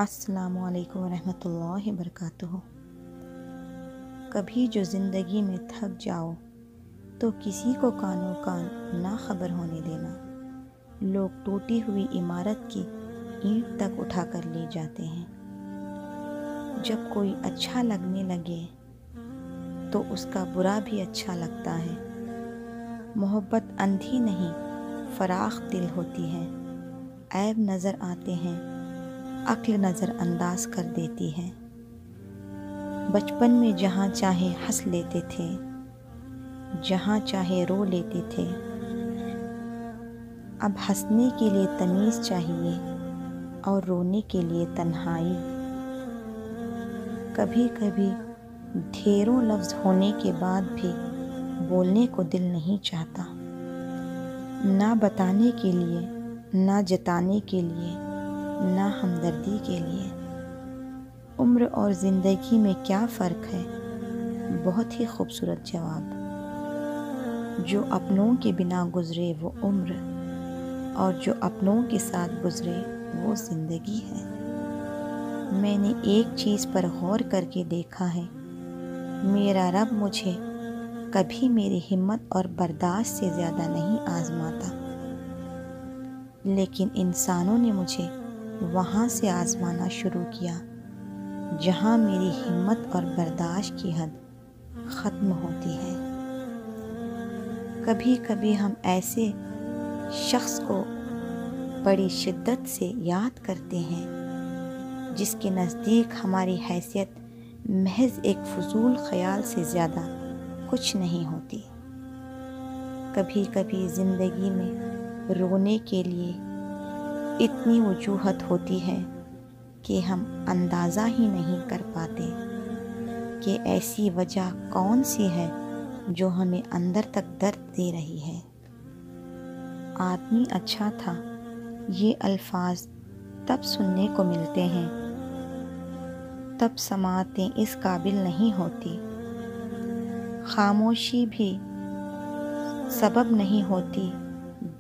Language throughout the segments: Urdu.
السلام علیکم ورحمۃ اللہ وبرکاتہ۔ کبھی جو زندگی میں تھک جاؤ تو کسی کو کانوں کان نہ خبر ہونے دینا۔ لوگ ٹوٹی ہوئی عمارت کی اینٹ تک اٹھا کر لے جاتے ہیں۔ جب کوئی اچھا لگنے لگے تو اس کا برا بھی اچھا لگتا ہے۔ محبت اندھی نہیں فراخ دل ہوتی ہے۔ عیب نظر آتے ہیں، عقل نظر انداز کر دیتی ہے۔ بچپن میں جہاں چاہے ہنس لیتے تھے، جہاں چاہے رو لیتے تھے۔ اب ہنسنے کے لیے تمیز چاہیے اور رونے کے لیے تنہائی۔ کبھی کبھی ڈھیروں لفظ ہونے کے بعد بھی بولنے کو دل نہیں چاہتا، نہ بتانے کے لیے، نہ جتانے کے لیے، نہ ہمدردی کے لیے۔ عمر اور زندگی میں کیا فرق ہے؟ بہت ہی خوبصورت جواب۔ جو اپنوں کے بنا گزرے وہ عمر، اور جو اپنوں کے ساتھ گزرے وہ زندگی ہے۔ میں نے ایک چیز پر غور کر کے دیکھا ہے، میرا رب مجھے کبھی میری ہمت اور برداشت سے زیادہ نہیں آزماتا، لیکن انسانوں نے مجھے وہاں سے آزمانا شروع کیا جہاں میری ہمت اور برداشت کی حد ختم ہوتی ہے۔ کبھی کبھی ہم ایسے شخص کو بڑی شدت سے یاد کرتے ہیں جس کے نزدیک ہماری حیثیت محض ایک فضول خیال سے زیادہ کچھ نہیں ہوتی۔ کبھی کبھی زندگی میں رونے کے لیے اتنی وجوہات ہوتی ہے کہ ہم اندازہ ہی نہیں کر پاتے کہ ایسی وجہ کون سی ہے جو ہمیں اندر تک درد دے رہی ہے۔ آدمی اچھا تھا، یہ الفاظ تب سننے کو ملتے ہیں تب سماعتیں اس قابل نہیں ہوتی۔ خاموشی بھی سبب نہیں ہوتی،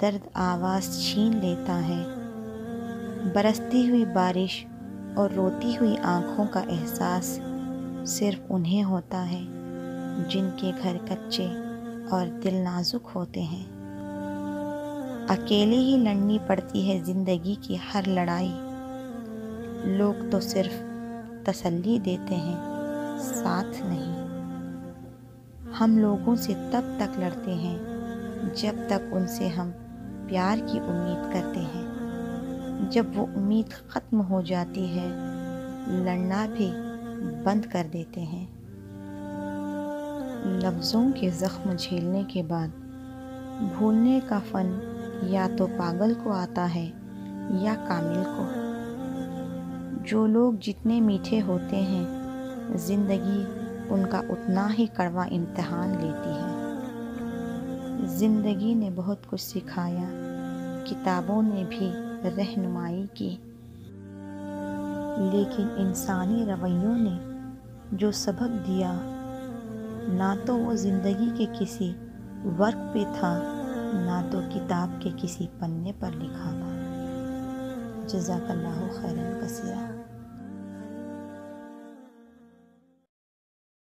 درد آواز چھین لیتا ہے۔ برستی ہوئی بارش اور روتی ہوئی آنکھوں کا احساس صرف انہیں ہوتا ہے جن کے گھر کچے اور دل نازک ہوتے ہیں۔ اکیلے ہی لڑنی پڑتی ہے زندگی کی ہر لڑائی۔ لوگ تو صرف تسلی دیتے ہیں، ساتھ نہیں۔ ہم لوگوں سے تب تک لڑتے ہیں جب تک ان سے ہم پیار کی امید کرتے ہیں۔ جب وہ امید ختم ہو جاتی ہے، لڑنا بھی بند کر دیتے ہیں۔ لفظوں کے زخم جھیلنے کے بعد بھولنے کا فن یا تو پاگل کو آتا ہے یا کامل کو۔ جو لوگ جتنے میٹھے ہوتے ہیں، زندگی ان کا اتنا ہی کڑوا امتحان لیتی ہے۔ زندگی نے بہت کچھ سکھایا، کتابوں نے بھی رہنمائی کی، لیکن انسانی رویوں نے جو سبق دیا، نہ تو وہ زندگی کے کسی ورق پہ تھا، نہ تو کتاب کے کسی پنے پر لکھا تھا۔ جزاک اللہ خیرا کثیرا۔